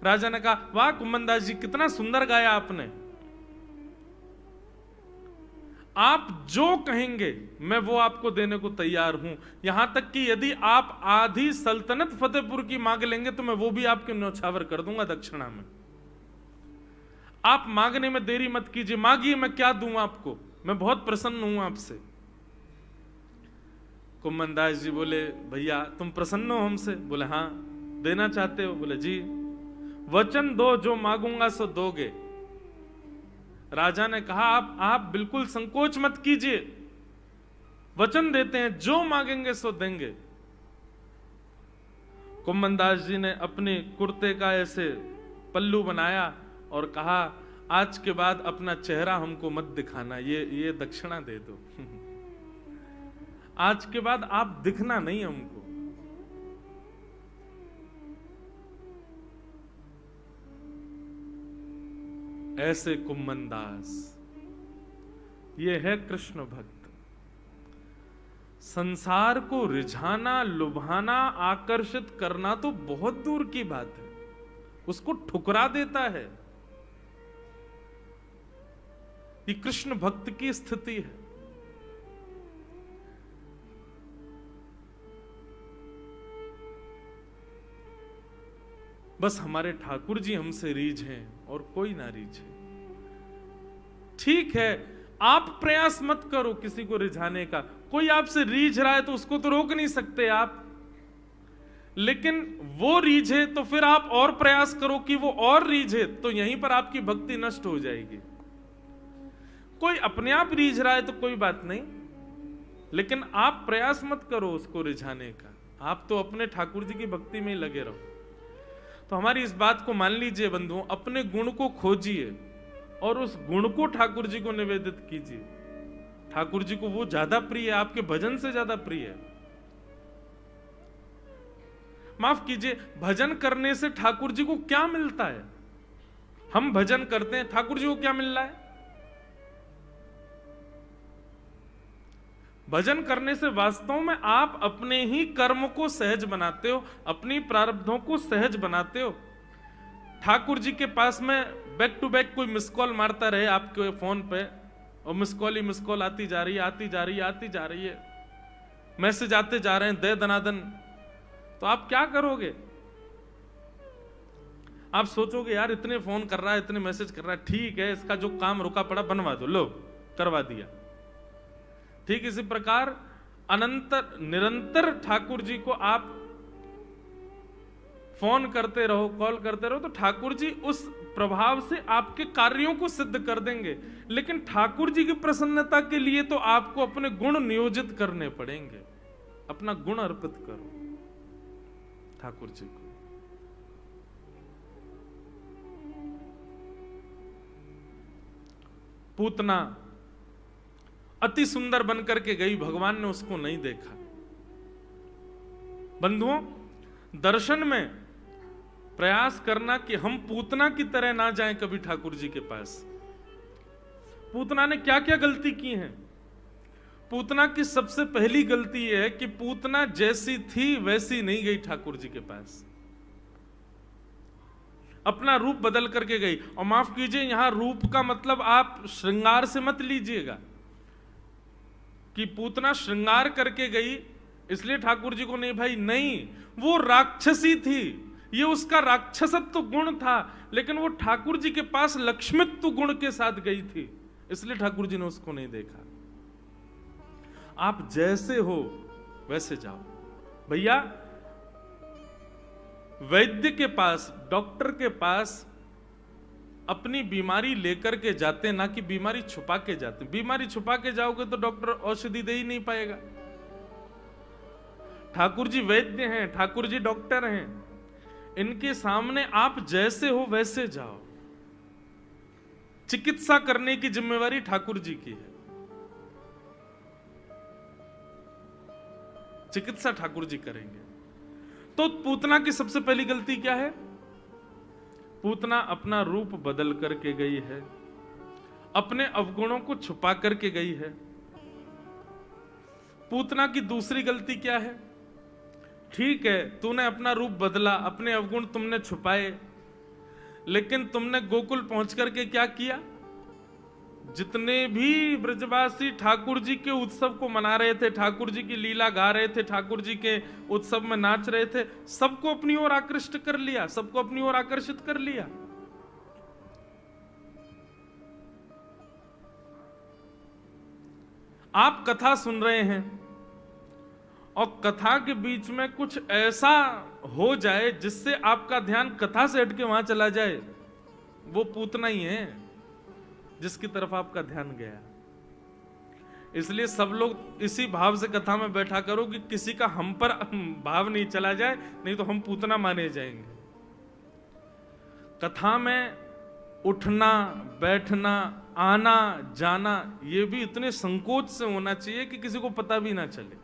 राजा ने कहा, वाह कुम्भनदास जी, कितना सुंदर गाया आपने। आप जो कहेंगे मैं वो आपको देने को तैयार हूं। यहां तक कि यदि आप आधी सल्तनत फतेहपुर की मांग लेंगे तो मैं वो भी आपके न्यौछावर कर दूंगा दक्षिणा में। आप मांगने में देरी मत कीजिए, मांगिए, मैं क्या दूं आपको, मैं बहुत प्रसन्न हूं आपसे। कुम्भनदास जी बोले, भैया तुम प्रसन्न हो हमसे? बोले हाँ। देना चाहते हो? बोले जी। वचन दो, जो मांगूंगा सो दोगे। राजा ने कहा, आप बिल्कुल संकोच मत कीजिए, वचन देते हैं, जो मांगेंगे सो देंगे। कुम्भनदास जी ने अपने कुर्ते का ऐसे पल्लू बनाया और कहा, आज के बाद अपना चेहरा हमको मत दिखाना, ये दक्षिणा दे दो। आज के बाद आप दिखना नहीं हमको। ऐसे कुम्भनदास, ये है कृष्ण भक्त। संसार को रिझाना, लुभाना, आकर्षित करना तो बहुत दूर की बात है, उसको ठुकरा देता है। ये कृष्ण भक्त की स्थिति है। बस हमारे ठाकुर जी हमसे रीझ हैं और कोई ना रीझे। ठीक है, आप प्रयास मत करो किसी को रिझाने का। कोई आपसे रीझ रहा है तो उसको तो रोक नहीं सकते आप, लेकिन वो रीझे तो फिर आप और प्रयास करो कि वो और रीझे, तो यहीं पर आपकी भक्ति नष्ट हो जाएगी। कोई अपने आप रीझ रहा है तो कोई बात नहीं, लेकिन आप प्रयास मत करो उसको रिझाने का। आप तो अपने ठाकुर जी की भक्ति में ही लगे रहो। तो हमारी इस बात को मान लीजिए बंधुओं, अपने गुण को खोजिए और उस गुण को ठाकुर जी को निवेदित कीजिए। ठाकुर जी को वो ज्यादा प्रिय है, आपके भजन से ज्यादा प्रिय है। माफ कीजिए, भजन करने से ठाकुर जी को क्या मिलता है? हम भजन करते हैं, ठाकुर जी को क्या मिल रहा है? भजन करने से वास्तव में आप अपने ही कर्म को सहज बनाते हो, अपनी प्रारब्धों को सहज बनाते हो। ठाकुर जी के पास में बैक टू बैक कोई मिस कॉल मारता रहे आपके फोन पे, और मिस कॉल ही मिस कॉल आती जा रही है, आती जा रही है, आती जा रही है, मैसेज आते जा रहे हैं दे दनादन, तो आप क्या करोगे? आप सोचोगे यार इतने फोन कर रहा है, इतने मैसेज कर रहा है, ठीक है इसका जो काम रुका पड़ा बनवा दो, लो करवा दिया। ठीक इसी प्रकार निरंतर ठाकुर जी को आप फोन करते रहो, कॉल करते रहो, तो ठाकुर जी उस प्रभाव से आपके कार्यों को सिद्ध कर देंगे। लेकिन ठाकुर जी की प्रसन्नता के लिए तो आपको अपने गुण नियोजित करने पड़ेंगे। अपना गुण अर्पित करो ठाकुर जी को। पूतना अति सुंदर बनकर के गई, भगवान ने उसको नहीं देखा। बंधुओं, दर्शन में प्रयास करना कि हम पूतना की तरह ना जाएं कभी ठाकुर जी के पास। पूतना ने क्या क्या गलती की हैं पूतना की सबसे पहली गलती यह है कि पूतना जैसी थी वैसी नहीं गई ठाकुर जी के पास, अपना रूप बदल करके गई। और माफ कीजिए, यहां रूप का मतलब आप श्रृंगार से मत लीजिएगा कि पूतना श्रृंगार करके गई इसलिए ठाकुर जी को नहीं भाई, नहीं, वो राक्षसी थी, ये उसका राक्षसत्व गुण था, लेकिन वो ठाकुर जी के पास लक्ष्मित्व गुण के साथ गई थी, इसलिए ठाकुर जी ने उसको नहीं देखा। आप जैसे हो वैसे जाओ भैया। वैद्य के पास, डॉक्टर के पास अपनी बीमारी लेकर के जाते, ना कि बीमारी छुपा के जाते। बीमारी छुपा के जाओगे तो डॉक्टर औषधि दे ही नहीं पाएगा। ठाकुर जी वैद्य हैं, ठाकुर जी डॉक्टर हैं, इनके सामने आप जैसे हो वैसे जाओ। चिकित्सा करने की जिम्मेवारी ठाकुर जी की है, चिकित्सा ठाकुर जी करेंगे। तो पूतना की सबसे पहली गलती क्या है? पूतना अपना रूप बदल करके गई है, अपने अवगुणों को छुपा करके गई है। पूतना की दूसरी गलती क्या है? ठीक है, तूने अपना रूप बदला, अपने अवगुण तुमने छुपाए, लेकिन तुमने गोकुल पहुंच करके क्या किया? जितने भी ब्रजवासी ठाकुर जी के उत्सव को मना रहे थे, ठाकुर जी की लीला गा रहे थे, ठाकुर जी के उत्सव में नाच रहे थे, सबको अपनी ओर आकृष्ट कर लिया, सबको अपनी ओर आकर्षित कर लिया। आप कथा सुन रहे हैं और कथा के बीच में कुछ ऐसा हो जाए जिससे आपका ध्यान कथा से हटके वहां चला जाए, वो पूतना ही है जिसकी तरफ आपका ध्यान गया। इसलिए सब लोग इसी भाव से कथा में बैठा करो कि किसी का हम पर भाव नहीं चला जाए, नहीं तो हम पूतना माने जाएंगे। कथा में उठना, बैठना, आना जाना, ये भी इतने संकोच से होना चाहिए कि किसी को पता भी ना चले।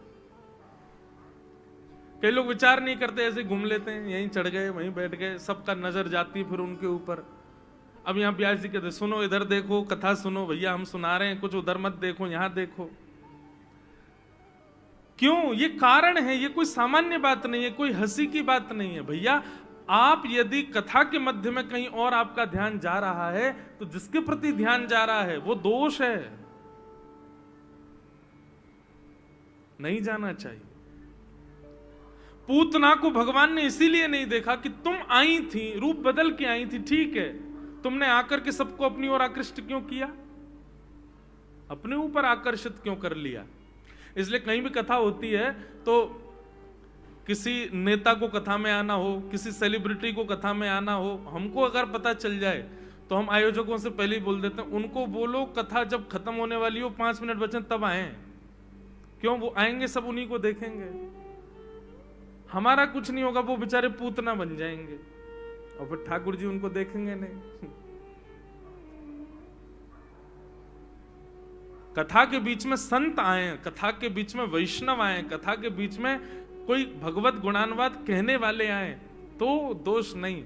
कई लोग विचार नहीं करते, ऐसे घूम लेते हैं, यहीं चढ़ गए, वहीं बैठ गए, सबका नजर जाती है फिर उनके ऊपर। अब यहां ब्यास जी कहते सुनो, इधर देखो, कथा सुनो भैया, हम सुना रहे हैं, कुछ उधर मत देखो, यहां देखो। क्यों? ये कारण है, ये कोई सामान्य बात नहीं है, कोई हंसी की बात नहीं है भैया। आप यदि कथा के मध्य में कहीं और आपका ध्यान जा रहा है तो जिसके प्रति ध्यान जा रहा है वो दोष है, नहीं जाना चाहिए। पूतना को भगवान ने इसीलिए नहीं देखा कि तुम आई थी, रूप बदल के आई थी, ठीक है, तुमने आकर के सबको अपनी ओर आकृष्ट क्यों किया, अपने ऊपर आकर्षित क्यों कर लिया। इसलिए कहीं भी कथा होती है तो किसी नेता को कथा में आना हो, किसी सेलिब्रिटी को कथा में आना हो, हमको अगर पता चल जाए तो हम आयोजकों से पहले ही बोल देते हैं, उनको बोलो कथा जब खत्म होने वाली हो, 5 मिनट बचे तब आए। क्यों? वो आएंगे, सब उन्हीं को देखेंगे, हमारा कुछ नहीं होगा, वो बेचारे पूतना बन जाएंगे और फिर ठाकुर जी उनको देखेंगे नहीं। कथा के बीच में संत आए, कथा के बीच में वैष्णव आए, कथा के बीच में कोई भगवत गुणानुवाद कहने वाले आए तो दोष नहीं,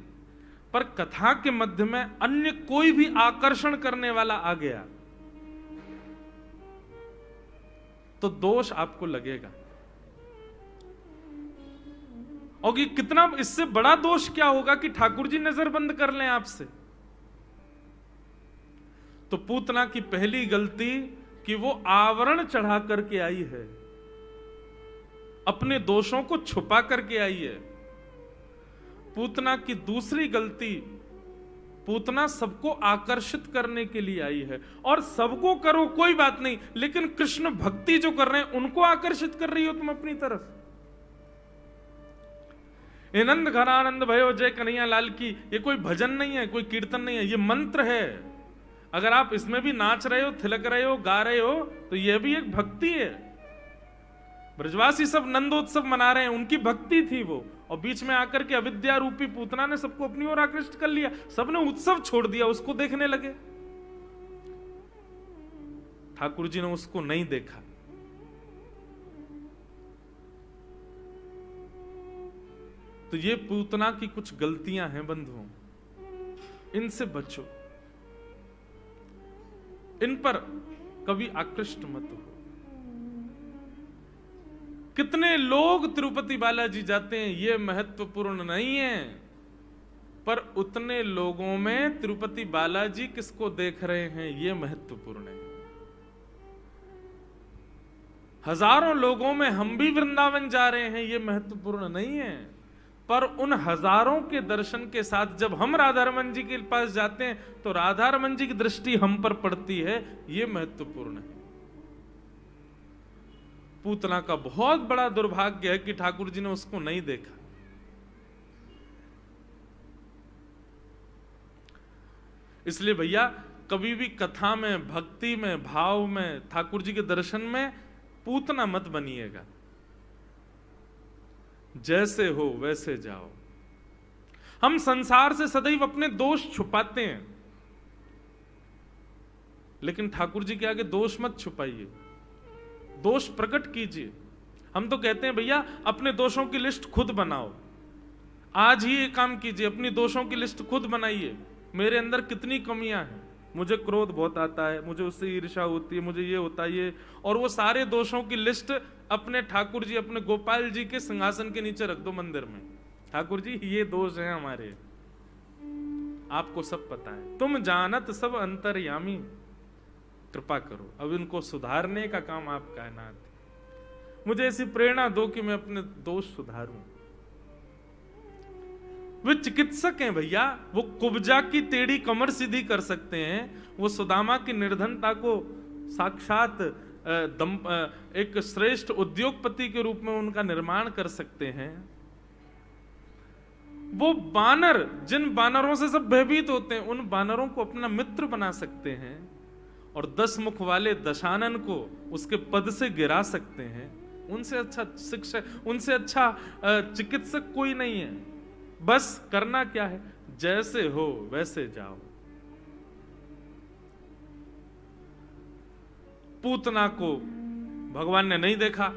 पर कथा के मध्य में अन्य कोई भी आकर्षण करने वाला आ गया तो दोष आपको लगेगा। और ये कितना, इससे बड़ा दोष क्या होगा कि ठाकुर जी नजर बंद कर लें आपसे। तो पूतना की पहली गलती कि वो आवरण चढ़ा करके आई है, अपने दोषों को छुपा करके आई है। पूतना की दूसरी गलती, पूतना सबको आकर्षित करने के लिए आई है, और सबको करो कोई बात नहीं, लेकिन कृष्ण भक्ति जो कर रहे हैं उनको आकर्षित कर रही हो तुम अपनी तरफ। नंद घनानंद भयो जय कन्हैया लाल की, ये कोई भजन नहीं है, कोई कीर्तन नहीं है, ये मंत्र है। अगर आप इसमें भी नाच रहे हो, थिलक रहे हो, गा रहे हो, तो यह भी एक भक्ति है। ब्रजवासी सब नंदोत्सव मना रहे हैं, उनकी भक्ति थी वो, और बीच में आकर के अविद्या रूपी पूतना ने सबको अपनी ओर आकृष्ट कर लिया, सबने उत्सव छोड़ दिया, उसको देखने लगे। ठाकुर जी ने उसको नहीं देखा। तो ये पूतना की कुछ गलतियां हैं बंधुओं, इनसे बचो, इन पर कभी आकृष्ट मत हो। कितने लोग तिरुपति बालाजी जाते हैं ये महत्वपूर्ण नहीं है, पर उतने लोगों में तिरुपति बालाजी किसको देख रहे हैं ये महत्वपूर्ण है। हजारों लोगों में हम भी वृंदावन जा रहे हैं ये महत्वपूर्ण नहीं है, पर उन हजारों के दर्शन के साथ जब हम राधा रमन जी के पास जाते हैं तो राधा रमन जी की दृष्टि हम पर पड़ती है, ये महत्वपूर्ण है। पूतना का बहुत बड़ा दुर्भाग्य है कि ठाकुर जी ने उसको नहीं देखा। इसलिए भैया कभी भी कथा में, भक्ति में, भाव में, ठाकुर जी के दर्शन में पूतना मत बनिएगा। जैसे हो वैसे जाओ। हम संसार से सदैव अपने दोष छुपाते हैं, लेकिन ठाकुर जी के आगे दोष मत छुपाइए, दोष प्रकट कीजिए। हम तो कहते हैं भैया अपने दोषों की लिस्ट खुद बनाओ। आज ही ये काम कीजिए, अपनी दोषों की लिस्ट खुद बनाइए। मेरे अंदर कितनी कमियां हैं, मुझे क्रोध बहुत आता है, मुझे उससे ईर्ष्या होती है, मुझे ये होता है ये, और वो सारे दोषों की लिस्ट अपने ठाकुर जी, अपने गोपाल जी के सिंहासन के नीचे रख दो मंदिर में। ठाकुर जी ये दोष हैं हमारे, आपको सब पता है, तुम जानत सब अंतर्यामी, कृपा करो अब इनको सुधारने का काम आपका है ना। मुझे ऐसी प्रेरणा दो कि मैं अपने दोष सुधारूं। वे चिकित्सक हैं भैया, वो कुब्जा की टेढ़ी कमर सीधी कर सकते हैं, वो सुदामा की निर्धनता को साक्षात एक श्रेष्ठ उद्योगपति के रूप में उनका निर्माण कर सकते हैं। वो बानर, जिन बानरों से सब भयभीत होते हैं, उन बानरों को अपना मित्र बना सकते हैं, और 10 मुख वाले दशानन को उसके पद से गिरा सकते हैं। उनसे अच्छा शिक्षक, उनसे अच्छा चिकित्सक कोई नहीं है। बस करना क्या है, जैसे हो वैसे जाओ। पूतना को भगवान ने नहीं देखा।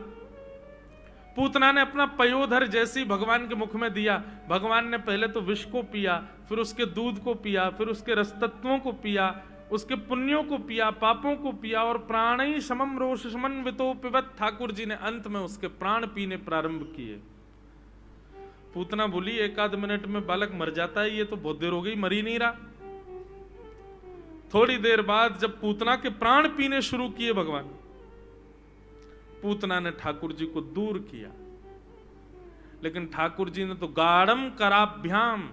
पूतना ने अपना पयोधर जैसी भगवान के मुख में दिया। भगवान ने पहले तो विष को पिया, फिर उसके दूध को पिया, फिर उसके रसतत्वों को पिया, उसके पुण्यों को पिया, पापों को पिया, और प्राणी समम रोष समन वितो पिबत, ठाकुर जी ने अंत में उसके प्राण पीने प्रारंभ किए। पूतना बोली 1 मिनट में बालक मर जाता है, ये तो बहुत देर हो गई, मर ही नहीं रहा। थोड़ी देर बाद जब पूतना के प्राण पीने शुरू किए भगवान, पूतना ने ठाकुर जी को दूर किया, लेकिन ठाकुर जी ने तो गाढ़म कराभ्याम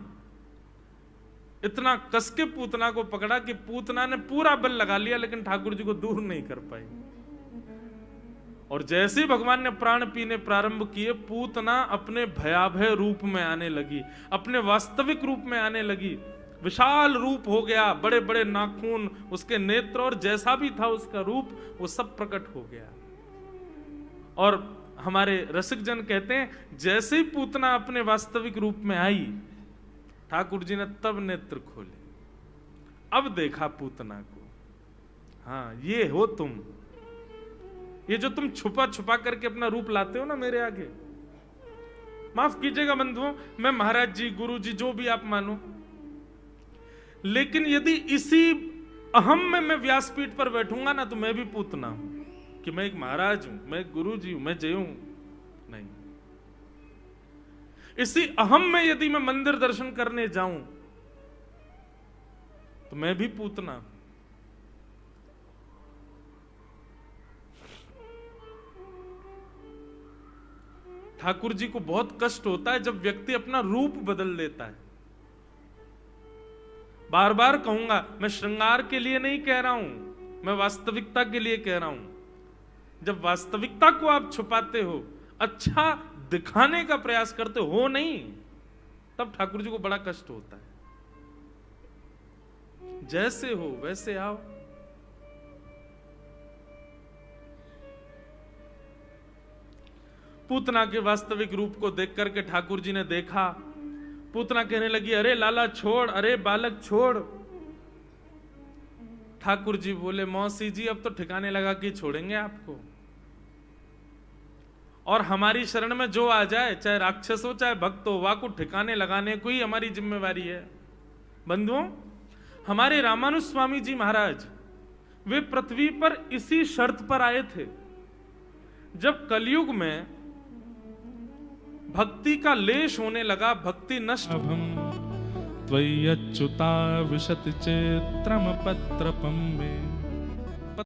इतना कसके पूतना को पकड़ा कि पूतना ने पूरा बल लगा लिया, लेकिन ठाकुर जी को दूर नहीं कर पाई। और जैसे ही भगवान ने प्राण पीने प्रारंभ किए, पूतना अपने भयाभय रूप में आने लगी, अपने वास्तविक रूप में आने लगी। विशाल रूप हो गया, बड़े बड़े नाखून, उसके नेत्र, और जैसा भी था उसका रूप वो सब प्रकट हो गया। और हमारे रसिक जन कहते हैं जैसे ही पूतना अपने वास्तविक रूप में आई, ठाकुर जी ने तब नेत्र खोले, अब देखा पूतना को। हाँ, ये हो तुम, ये जो तुम छुपा छुपा करके अपना रूप लाते हो ना मेरे आगे। माफ कीजिएगा बंधुओं, मैं महाराज जी, गुरु जी, जो भी आप मानो, लेकिन यदि इसी अहम में मैं व्यासपीठ पर बैठूंगा ना, तो मैं भी पूतना हूं कि मैं एक महाराज हूं, मैं एक गुरु जी हूं, मैं जय हूं। नहीं, इसी अहम में यदि मैं मंदिर दर्शन करने जाऊं तो मैं भी पूतना हूं। ठाकुर जी को बहुत कष्ट होता है जब व्यक्ति अपना रूप बदल देता है। बार बार कहूंगा, मैं श्रृंगार के लिए नहीं कह रहा हूं, मैं वास्तविकता के लिए कह रहा हूं। जब वास्तविकता को आप छुपाते हो, अच्छा दिखाने का प्रयास करते हो नहीं, तब ठाकुर जी को बड़ा कष्ट होता है। जैसे हो वैसे आओ। पूतना के वास्तविक रूप को देख करके ठाकुर जी ने देखा, पूतना कहने लगी, अरे लाला छोड़, अरे बालक छोड़। ठाकुर जी बोले, मौसी जी अब तो ठिकाने लगा कि छोड़ेंगे आपको, और हमारी शरण में जो आ जाए, चाहे राक्षस हो चाहे भक्त हो, वाको ठिकाने लगाने को ही हमारी जिम्मेवारी है। बंधुओं, हमारे रामानुज स्वामी जी महाराज, वे पृथ्वी पर इसी शर्त पर आए थे। जब कलयुग में भक्ति का लेश होने लगा, भक्ति नष्ट। त्वय्यच्युता विशति चित्रम पत्रपम में